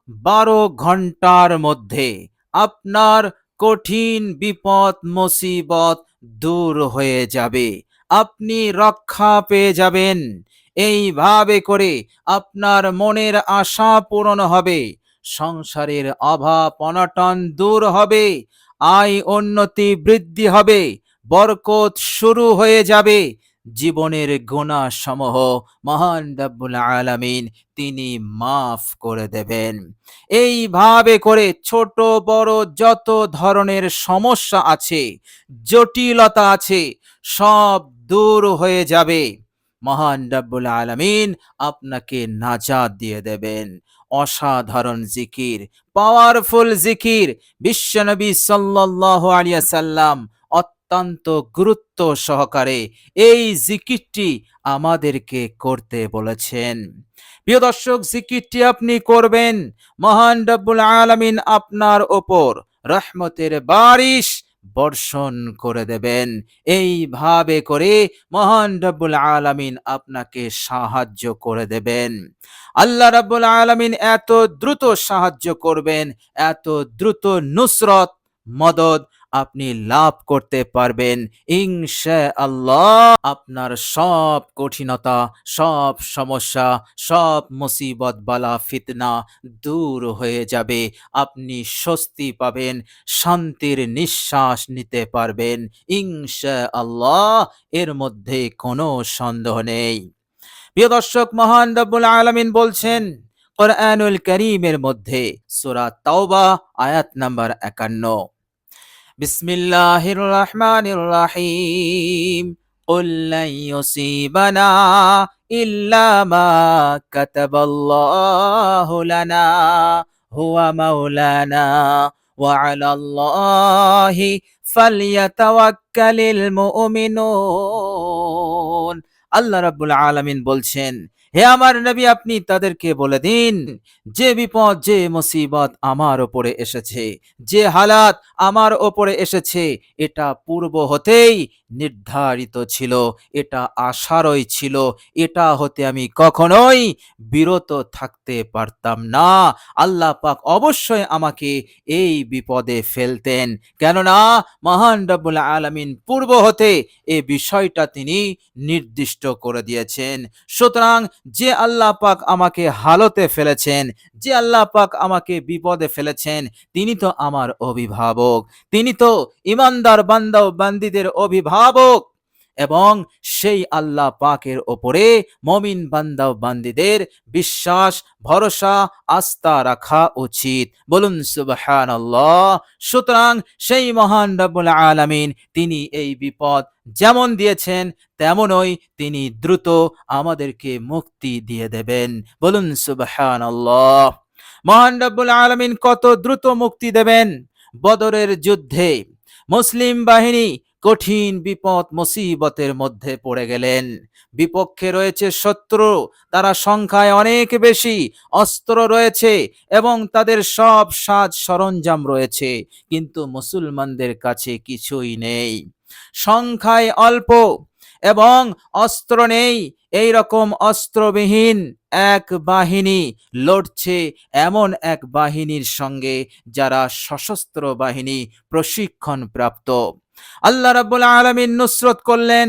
12 ঘন্টার মধ্যে আপনার কঠিন বিপদ মুসিবত দূর হয়ে যাবে, আপনি রক্ষা পেয়ে যাবেন। এইভাবে করে আপনার মনের আশা পূরণ হবে, সংসারের অভাব অনটন দূর হবে, আয় উন্নতি বৃদ্ধি হবে, বরকত শুরু হয়ে যাবে। জীবনের গুনাহ সমূহ মহান রব্বুল আলামিন তিনি মাফ করে দেবেন। এইভাবে করে ছোট বড় যত ধরনের সমস্যা আছে, জটিলতা আছে, সব দূর হয়ে যাবে। মহান রব্বুল আলামিন আপনাকে নাজাত দিয়ে দেবেন। অসাধারণ জিকির, পাওয়ারফুল জিকির বিশ্বনবী সাল্লাল্লাহু আলাইহি সাল্লাম অত্যন্ত গুরুত্ব সহকারে এই জিকিরটি আমাদেরকে করতে বলেছেন। প্রিয় দর্শক, জিকিরটি আপনি করবেন, মহান রব্বুল আলামিন আপনার ওপর রহমতের বারিশ বর্ষণ করে দেবেন। এইভাবে করে মহান রব্বুল আলামিন আপনাকে সাহায্য করে দেবেন। আল্লাহ রাব্বুল আলামিন এত দ্রুত সাহায্য করবেন, এত দ্রুত নুসরত মদদ আপনি লাভ করতে পারবেন ইনশাআল্লাহ। আপনার সব কঠিনতা, সব সমস্যা, সব মুসিবত বালা ফিতনা দূর হয়ে যাবে। আপনি স্বস্তি পাবেন, শান্তির নিঃশ্বাস নিতে পারবেন ইনশাআল্লাহ। এর মধ্যে কোনো সন্দেহ নেই। প্রিয় দর্শক, মহান রব্বুল আলামিন বলছেন কোরআনুল কারীমের মধ্যে সূরা তাওবা আয়াত নাম্বার 51, বিসমিল্লাহির রহমানির রহিম, কুল লা ইউসিবানা ইল্লা মা কাতাবাল্লাহু লানা হুয়া মাওলানা ওয়া আলাল্লাহি ফালইয়াতাওয়াক্কালিল মুমিনুন। আল্লাহ রাব্বুল আলামিন বলছেন, হে আমার নবী, আপনি তাদেরকে বলে দিন, যে বিপদ, যে মুসিবত আমার ওপরে এসেছে, যে হালাত আমার ওপরে এসেছে, এটা পূর্ব হতেই নির্ধারিত ছিল, এটা আশারই ছিল, এটা হতে আমি কখনোই বিরত থাকতে পারতাম না। আল্লাহ পাক অবশ্যই আমাকে এই বিপদে ফেলতেন, কেননা মহান রব্বুল আলামিন পূর্ব হতে এই বিষয়টা তিনি নির্দিষ্ট করে দিয়েছেন। সুতরাং যে আল্লাহ পাক আমাকে হালতে ফেলেছেন, যে আল্লাহ পাক আমাকে বিপদে ফেলেছেন, তিনি তো আমার অভিভাবক, তিনি তো ইমানদার বান্দা ও বান্দীদের অভিভাবক, এবং সেই আল্লাহ পাকের ওপরে মমিন বান্দা ও বান্দীদের বিশ্বাস, ভরসা, আস্থা রাখা উচিত। বলুন সুবহানাল্লাহ। সুতরাং সেই মহান রব্বুল আলামিন তিনি এই বিপদ যেমন দিয়েছেন, তেমনই তিনি দ্রুত আমাদেরকে মুক্তি দিয়ে দেবেন। বলুন সুবহানাল্লাহ। মহান রব্বুল আলামিন কত দ্রুত মুক্তি দেবেন। বদরের যুদ্ধে মুসলিম বাহিনী কঠিন বিপদ মুসিবতের মধ্যে পড়ে গেলেন। বিপক্ষে রয়েছে শত্রু, তারা সংখ্যায় অনেক বেশি, অস্ত্র রয়েছে এবং তাদের সব সাজ সরঞ্জাম রয়েছে, কিন্তু মুসলমানদের কাছে কিছুই নেই। সংখ্যায় অল্প এবং অস্ত্র নেই, এই রকম অস্ত্রবিহীন এক বাহিনী লড়ছে এমন এক বাহিনীর সঙ্গে যারা সশস্ত্র বাহিনী, প্রশিক্ষণ প্রাপ্ত। আল্লাহ রাব্বুল আলামিন নুসরত করলেন,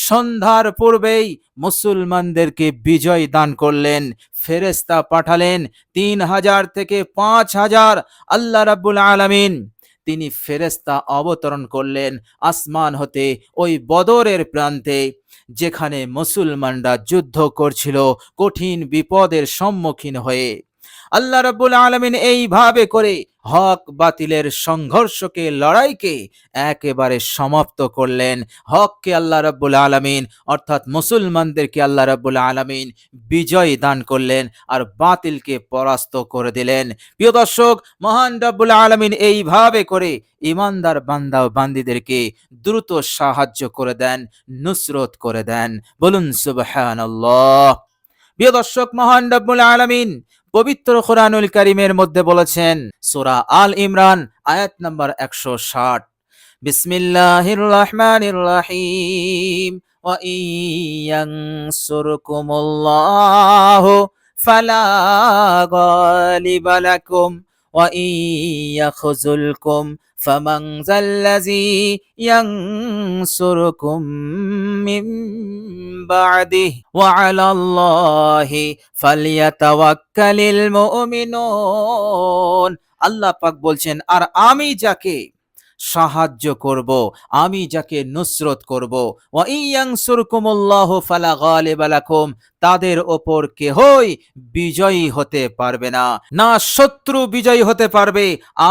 সন্ধ্যার পূর্বেই মুসলমানদেরকে বিজয় দান করলেন। ফেরেশতা পাঠালেন 3000 থেকে 5000। আল্লাহ রাব্বুল আলামিন তিনি ফেরেশতা অবতরণ করলেন আসমান হতে ওই বদরের প্রান্তে, যেখানে মুসলমানরা যুদ্ধ করছিল কঠিন বিপদের সম্মুখীন হয়ে। আল্লাহ রাব্বুল আলামিন এইভাবে করে হক বাতিলের সংঘর্ষকে, লড়াইকে একেবারে সমাপ্ত করলেন। হককে আল্লাহ রাব্বুল আলামিন অর্থাৎ মুসলমানদেরকে আল্লাহ রাব্বুল আলামিন বিজয় দান করলেন আর বাতিলকে পরাস্ত করে দিলেন। প্রিয় দর্শক, মহান রাব্বুল আলামিন এইভাবে করে ইমানদার বান্দা ও বান্দীদেরকে দ্রুত সাহায্য করে দেন, নুসরত করে দেন। বলুন সুবহানাল্লাহ। প্রিয় দর্শক, মহান রব্বুল আলামিন পবিত্র কোরআনুল কারীমের মধ্যে বলেছেন সূরা আল ইমরান আয়াত নাম্বার 160, বিসমিল্লাহির রহমানির রহিম, ওয়া ইয়ানসুরকুমুল্লাহু ফালা গালিবা লাকুম ওয়া ইয়াখযুলকুম ফামান যাল্লাযী ইয়ানসুরুকুম মিন বা'দিহি ওয়া আলাল্লাহি ফালইয়াতাওয়াক্কালিল মুমিনুন। আল্লাহ পাক বলছেন, আর আমি যাকে সাহায্য করব, আমি যাকে নুসরত করব, ওয়া ইয়ানসুরকুমুল্লাহু ফালা গালিবা লাকুম, তাদের ওপর কেহই বিজয়ী হতে পারবে না। না শত্রু বিজয়ী হতে পারবে,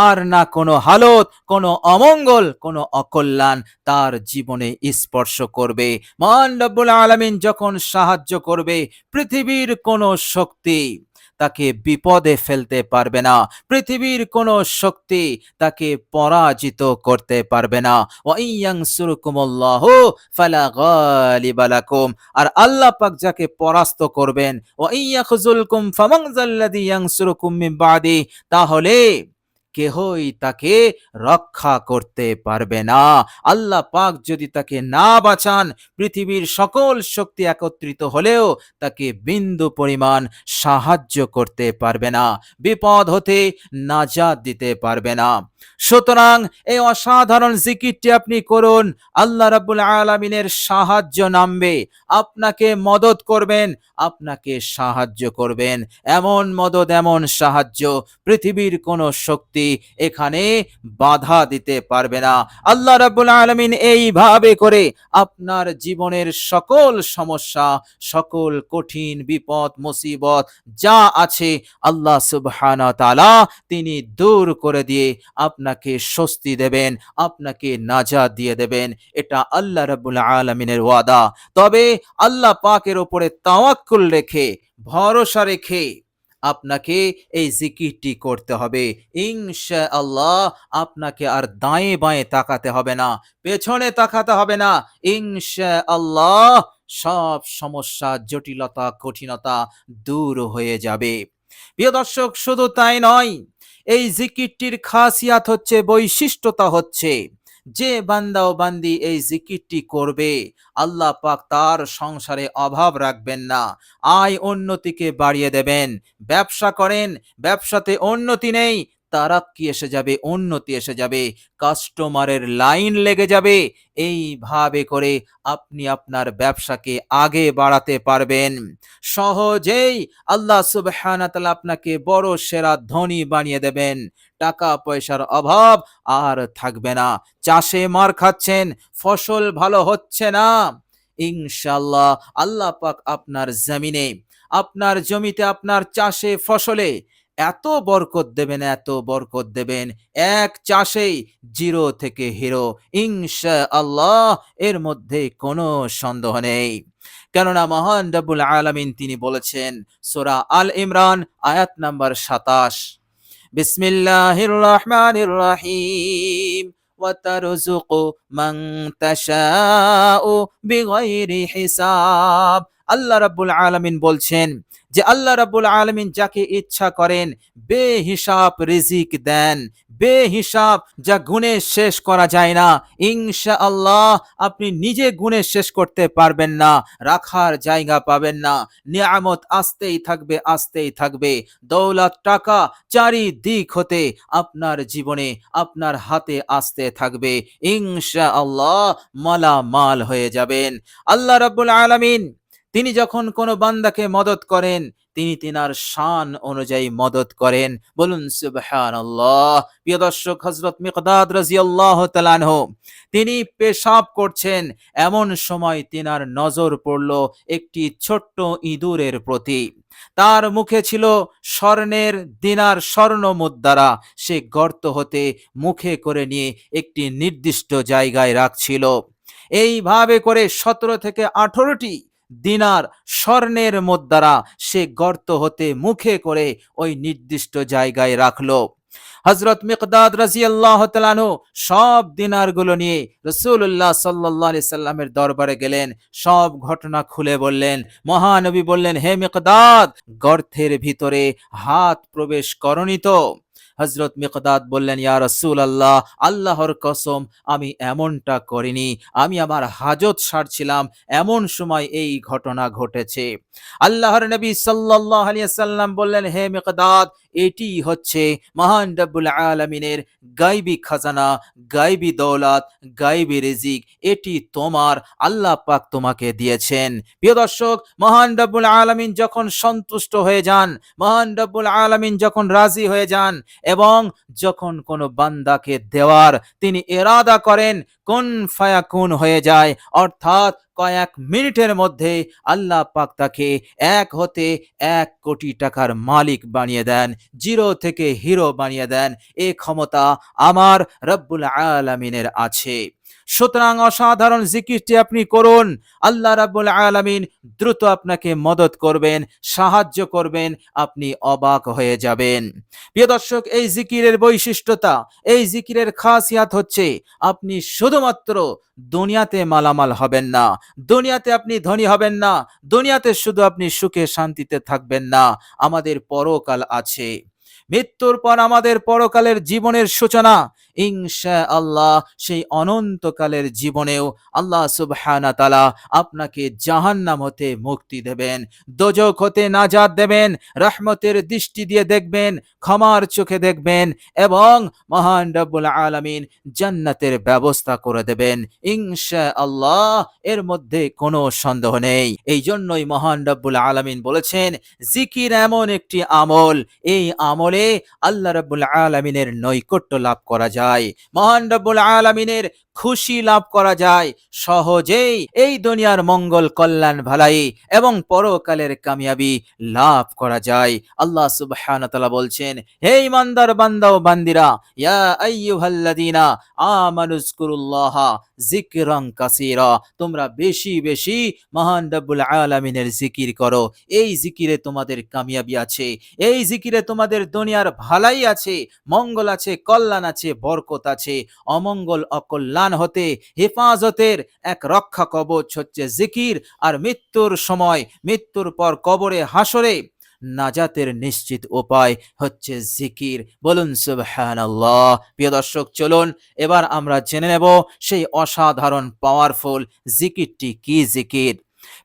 আর না কোনো হালত, কোনো অমঙ্গল, কোনো অকল্যাণ তার জীবনে স্পর্শ করবে। মহান রব্বুল আলামিন যখন সাহায্য করবে, পৃথিবীর কোনো শক্তি তাকে বিপদে ফেলতে পারবে না, পৃথিবীর কোনো শক্তি তাকে পরাজিত করতে পারবে না। ওয়া ইয়ানসুরকুমুল্লাহু ফালা গালিবা লাকুম, আর আল্লাহ পাক যাকে পরাস্ত করবেন, ওয়া ইয়াখযুলকুম ফামান যাল্লাযী ইয়ানসুরুকুম মিন বা'দি, তাহলে কেহই তাকে রক্ষা করতে পারবে না। আল্লাহ পাক যদি তাকে না বাঁচান, পৃথিবীর সকল শক্তি একত্রিত হলেও তাকে বিন্দু পরিমাণ সাহায্য করতে পারবে না, বিপদ হতে নাজাত দিতে পারবে না। সুতরাং এই অসাধারণ জিকিরটি আপনি করুন, আল্লাহ রাব্বুল আলামিনের সাহায্য নামবে, আপনাকে মদদ করবেন, আপনাকে সাহায্য করবেন। এমন মদদ, এমন সাহায্য পৃথিবীর কোনো শক্তি এখানে বাধা দিতে পারবে না। আল্লাহ রাব্বুল আলামিন এইভাবে করে আপনার জীবনের সকল সমস্যা, সকল কঠিন বিপদ মুসিবত যা আছে, আল্লাহ সুবহানাহু ওয়া তাআলা তিনি দূর করে দিয়ে আপনাকে স্বস্তি দেবেন, আপনাকে নাজাত দিয়ে দেবেন। এটা আল্লাহ রাব্বুল আলামিনের ওয়াদা। তবে আল্লাহ পাকের উপরে তাওয়াক্কুল রেখে, ভরসা রেখে আপনাকে এই জিকিরটি করতে হবে। ইনশাআল্লাহ আপনাকে আর দাঁয়ে বাঁয়ে তাকাতে হবে না, পেছনে তাকাতে হবে না। ইনশাআল্লাহ সব সমস্যা, জটিলতা, কঠিনতা দূর হয়ে যাবে। প্রিয় দর্শক, শুধু তাই নয়, এই জিকিরটির খাসিয়াত হচ্ছে, বৈশিষ্ট্যতা হচ্ছে, যে বান্দা ও বান্দি এই জিকিরটি করবে, আল্লাহ পাক তার সংসারে অভাব রাখবেন না, আয় উন্নতিকে বাড়িয়ে দেবেন। ব্যবসা করেন, ব্যবসাতে উন্নতি নেই, তারাক্কি এসে যাবে, উন্নতি এসে যাবে, কাস্টমারের লাইন লেগে যাবে। এইভাবে করে আপনি আপনার ব্যবসাকে আগে বাড়াতে পারবেন। সহজেই আল্লাহ সুবহানাহু ওয়া তাআলা আপনাকে বড় সেরা ধনী বানিয়ে দেবেন। টাকা পয়সার অভাব আর থাকবে না। চাষে মার খাচ্ছেন, ফসল ভালো হচ্ছে না, ইনশাআল্লাহ আল্লাহ পাক আপনার জমিনে, আপনার জমিতে, আপনার চাষে ফসলে এত বরকত দেবেন, এত বরকত দেবেন, এক চাষেই জিরো থেকে হিরো, ইনশাআল্লাহ এর মধ্যে কোনো সন্দেহ নেই। কেননা মহান রব্বুল আলামিন তিনি বলেছেন, সূরা আল ইমরান আয়াত নাম্বার 27, বিসমিল্লাহির রহমানির রহিম, ওয়া তারযুকু মান তাশাউ বিগাইরি হিসাব। আল্লাহ রাব্বুল আলামিন বলছেন যে আল্লাহ রাব্বুল আলামিন যাকে ইচ্ছা করেন বেহিসাব রিজিক দেন, বেহিসাব, যা গুণে শেষ করা যায় না। ইনশাআল্লাহ আপনি নিজে গুণে শেষ করতে পারবেন না, রাখার জায়গা পাবেন না। নিয়ামত আসতেই থাকবে, আসতেই থাকবে। দৌলত, টাকা চারিদিক হতে আপনার জীবনে, আপনার হাতে আসতে থাকবে। ইনশাআল্লাহ মালামাল হয়ে যাবেন। আল্লাহ রাব্বুল আলামিন তিনি যখন কোনো বান্দাকে মদত করেন, তিনি তিনার শান অনুযায়ী মদত করেন। বলুন সুবহানাল্লাহ। প্রিয় দর্শক, হযরত মিকদাদ রাদিয়াল্লাহু তাআলা আনহু তিনি পেশাব করছেন, এমন সময় তিনার নজর পড়ল একটি ছোট্ট ইঁদুরের প্রতি। তার মুখে ছিল স্বর্ণের দিনার, স্বর্ণ মুদ্রা। সে গর্ত হতে মুখে করে নিয়ে একটি নির্দিষ্ট জায়গায় রাখছিল। এইভাবে করে 17 থেকে 18টি দিনার স্বর্ণের মুদ্রা সে গর্ত হতে মুখে করে ওই নির্দিষ্ট জায়গায় রাখলো। হযরত মিকদাদ রাদিয়াল্লাহু তাআলা আনহু সব দিনারগুলো নিয়ে রাসূলুল্লাহ সাল্লাল্লাহু আলাইহি সাল্লামের দরবারে গেলেন, সব ঘটনা খুলে বললেন। মহানবী বললেন, হে মিকদাদ, গর্তের ভিতরে হাত প্রবেশ করনি তো? হযরত মিকদাদ বললেন, ইয়া রাসূলুল্লাহ, আল্লাহর কসম আমি এমনটা করিনি, আমি আমার হাজত সারছিলাম, এমন সময় এই ঘটনা ঘটেছে। আল্লাহর নবী সাল্লাল্লাহু আলাইহি ওয়াসাল্লাম বললেন, হে মিকদাদ, এটি হচ্ছে মহান রব্বুল আলামিনের গায়বী খাজানা, গায়বী দৌলত, গায়বী রিজিক, এটি তোমার, আল্লাহ পাক তোমাকে দিয়েছেন। প্রিয় দর্শক, মহান রব্বুল আলামিন যখন সন্তুষ্ট হয়ে যান, মহান রব্বুল আলামিন যখন রাজি হয়ে যান এবং যখন কোনো বান্দাকে দেওয়ার তিনি ইরাদা করেন, কুন ফায়াকুন হয়ে যায়, অর্থাৎ কয়েক মিনিটের মধ্যে আল্লাহ পাক তাকে ১ হতে ১ কোটি টাকার মালিক বানিয়ে দেন, জিরো থেকে হিরো বানিয়ে দেন। এই ক্ষমতা আমার রব্বুল আলামিনের আছে। সুতরাং অসাধারণ জিকিরটি আপনি করুন, আল্লাহ রাব্বুল আলামিন দ্রুত আপনাকে মদত করবেন, সাহায্য করবেন, আপনি অবাক হয়ে যাবেন। প্রিয় দর্শক, এই জিকিরের বৈশিষ্ট্যতা, এই জিকিরের খাসিয়াত হচ্ছে আপনি শুধুমাত্র দুনিয়াতে মালামাল হবেন না, দুনিয়াতে আপনি ধনী হবেন না, দুনিয়াতে শুধু আপনি সুখে শান্তিতে থাকবেন না, আমাদের পরকাল আছে। মৃত্যুর পর আমাদের পরকালের জীবনের সূচনা, ইনশাআল্লাহ সেই অনন্তকালের জীবনেও আল্লাহ সুবহানাহু তাআলা আপনাকে জাহান্নাম হতে মুক্তি দেবেন, দোজখ হতে নাজাত দেবেন, রহমতের দৃষ্টি দিয়ে দেখবেন, ক্ষমার চোখে দেখবেন এবং মহান রব্বুল আলামিন জান্নাতের ব্যবস্থা করে দেবেন ইনশাআল্লাহ, এর মধ্যে কোনো সন্দেহ নেই। এই জন্যই মহান রব্বুল আলামিন বলেছেন, জিকির এমন একটি আমল, এই আমলে আল্লাহ রাব্বুল আলামিনের নৈকট্য লাভ করা যায়, মহান রাব্বুল আলামিনের খুশি লাভ করা যায়, সহজেই এই দুনিয়ার মঙ্গল কল্যাণ ভালাই এবং পরকালের কামিয়াবি লাভ করা যায়। আল্লাহ সুবহানাহু ওয়া তাআলা বলছেন, হে ইমানদার বান্দা ও বান্দিরা, ইয়া আইয়ুহাল্লাযীনা আমানুযকুরুল্লাহা যিকরান কাসীরা, তোমরা বেশি বেশি মহান রব্বুল আলামিনের জিকির করো। এই জিকিরে তোমাদের কামিয়াবি আছে, এই জিকিরে তোমাদের দুনিয়ার ভালাই আছে, মঙ্গল আছে, কল্যাণ আছে, বরকত আছে। অমঙ্গল অকল্যাণ হতে হেফাজতের এক রক্ষা কবচ হচ্ছে জিকির, আর মৃত্যুর সময়, মৃত্যুর পর কবরে হাসরে নাজাতের নিশ্চিত উপায় হচ্ছে জিকির। বলুন সুবহানাল্লাহ। প্রিয় দর্শক, চলুন এবার আমরা জেনে নেব সেই অসাধারণ পাওয়ারফুল জিকিরটি কি জিকির।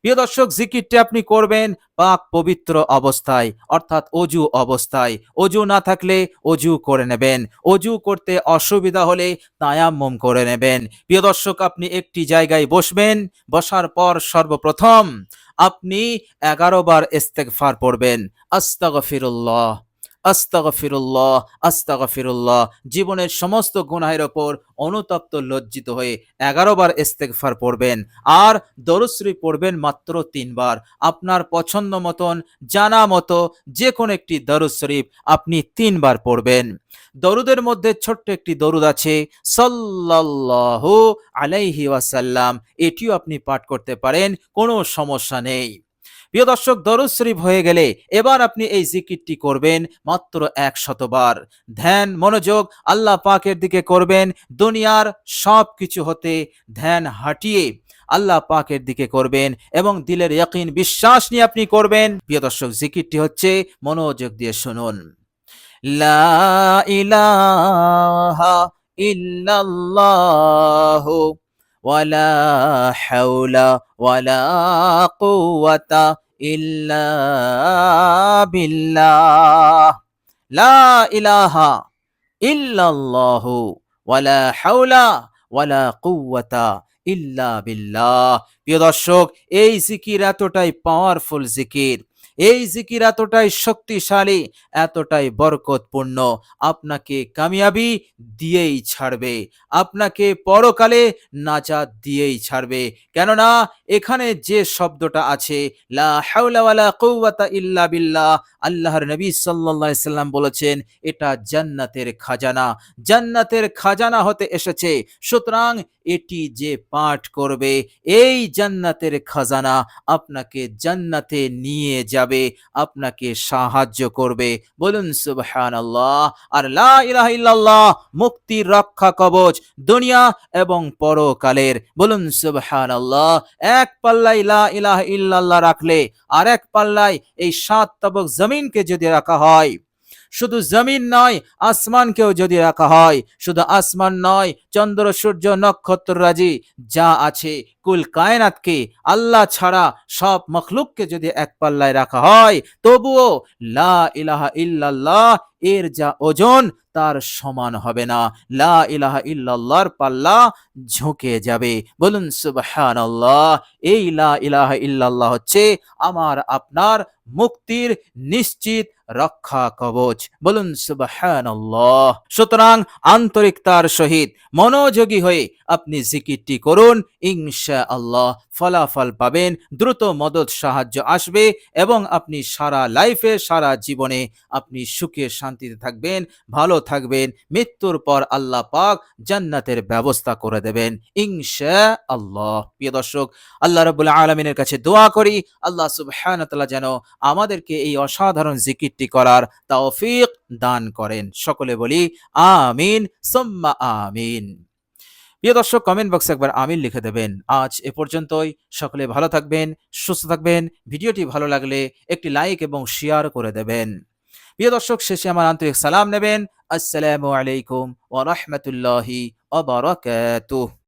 প্রিয় দর্শক, জিকিরটি আপনি করবেন পাক পবিত্র অবস্থায়, অর্থাৎ অজু অবস্থায়। অজু না থাকলে অজু করে নেবেন, অজু করতে অসুবিধা হলে তায়াম্মুম করে নেবেন। প্রিয় দর্শক, আপনি একটি জায়গায় বসবেন, বসার পর সর্বপ্রথম আপনি 11 বার ইস্তেগফার পড়বেন, আস্তাগফিরুল্লাহ, আস্তাগফিরুল্লাহ, আস্তাগফিরুল্লাহ। জীবনের সমস্ত গুনাহের ওপর অনুতপ্ত লজ্জিত হয়ে 11 বার ইস্তেগফার পড়বেন, আর দরুদ শরীফ পড়বেন মাত্র 3 বার। আপনার পছন্দ মতন, জানা মতো যে কোনো একটি দরুদ শরীফ আপনি 3 বার পড়বেন। দরুদের মধ্যে ছোট্ট একটি দরুদ আছে, সাল্লাল্লাহু আলাইহি ওয়াসাল্লাম, এটিও আপনি পাঠ করতে পারেন, কোনো সমস্যা নেই। প্রিয় দর্শক, দরুদ শরীফ হয়ে গেলে এবার আপনি এই জিকিরটি করবেন মাত্র 100 বার। ধ্যান মনোযোগ আল্লাহ পাকের দিকে করবেন, দুনিয়ার সব কিছু হতে ধ্যান হাটিয়ে আল্লাহ পাকের দিকে করবেন এবং দিলের ইয়াকিন বিশ্বাস নিয়ে আপনি করবেন। প্রিয় দর্শক, জিকিরটি হচ্ছে, মনোযোগ দিয়ে শুনুন, লা ইলাহা ইল্লাল্লাহু ওয়ালা হাওলা ওয়ালা কুওয়াতা ইল্লা বিল্লাহ, লা ইলাহা ইল্লাল্লাহু ওয়ালা হাওলা ওয়ালা কুওয়াতা ইল্লা বিল্লাহ। প্রিয় দর্শক, এই জিকির এতটাই পাওয়ারফুল জিকির, এই জিকির এতটাই শক্তিশালী, এতটাই বরকতপূর্ণ, আপনাকে কামিয়াবি দিয়েই ছাড়বে, আপনাকে পরকালে নাজাত দিয়েই ছাড়বে। কেননা এখানে যে শব্দটা আছে, লা হাওলা ওয়ালা কুওয়াতা ইল্লা বিল্লাহ, আল্লাহর নবী সাল্লাল্লাহু আলাইহি সাল্লাম বলেছেন এটা জান্নাতের খাজানা, জান্নাতের খাজানা হতে এসেছে। সুতরাং এটি যে পাঠ করবে, এই জান্নাতের খাজানা আপনাকে জান্নাতে নিয়ে যাবে, আপনাকে সাহায্য করবে। বলুন সুবহানাল্লাহ। আর লা ইলাহা ইল্লাল্লাহ মুক্তির রক্ষা কবচ দুনিয়া এবং পরকালের। বলুন সুবহানাল্লাহ। এক পাল্লায় লা ইলাহা ইল্লাল্লাহ রাখলে আর এক পাল্লায় এই 7 তাবক জমিনকে যদি রাখা হয়, শুধু জমিন নয়, আসমানকেও যদি রাখা হয়, শুধু আসমান নয়, চন্দ্র সূর্য নক্ষত্ররাজি যা আছে কুল কায়নাতকে আল্লাহ ছাড়া সব মখলুককে যদি এক পাল্লায় রাখা হয়, তবুও লা ইলাহা ইল্লাল্লাহ এর যা ওজন তার সমান হবে না। লা ইলাহা ইল্লাল্লাহর পাল্লা ঝুঁকে যাবে। বলুন সুবহানাল্লাহ। এই লা ইলাহা ইল্লাল্লাহ হচ্ছে আমার আপনার মুক্তির নিশ্চিত রক্ষা কবচ। বলুন সুবহানাল্লাহ। সুতরাং আন্তরিকতার সহিত মনোযোগী হয়ে আপনি জিকিরটি করুন, ইনশাআল্লাহ ফলাফল পাবেন, দ্রুত মদদ সাহায্য আসবে এবং আপনি সারা লাইফে সারা জীবনে আপনি সুখে শান্তিতে থাকবেন, ভালো থাকবেন। মৃত্যুর পর আল্লাহ পাক জান্নাতের ব্যবস্থা করে দেবেন ইনশাআল্লাহ। প্রিয় দর্শক, আল্লাহ রাব্বুল আলামিনের কাছে দোয়া করি আল্লাহ সুবহানাহু ওয়া তাআলা যেন আমাদেরকে এই অসাধারণ জিকিরটি করার তৌফিক দান করেন। সকলে বলি আমিন সুম্মা আমিন। প্রিয় দর্শক, কমেন্ট বক্সে একবার আমিন লিখে দেবেন। আজ এ পর্যন্তই। সকলে ভালো থাকবেন, সুস্থ থাকবেন। ভিডিওটি ভালো লাগলে একটি লাইক এবং শেয়ার করে দেবেন। প্রিয় দর্শক, শেষে আমার আন্তরিক সালাম নেবেন। আসসালামু আলাইকুম ওয়া রাহমাতুল্লাহি ওয়া বারাকাতুহু।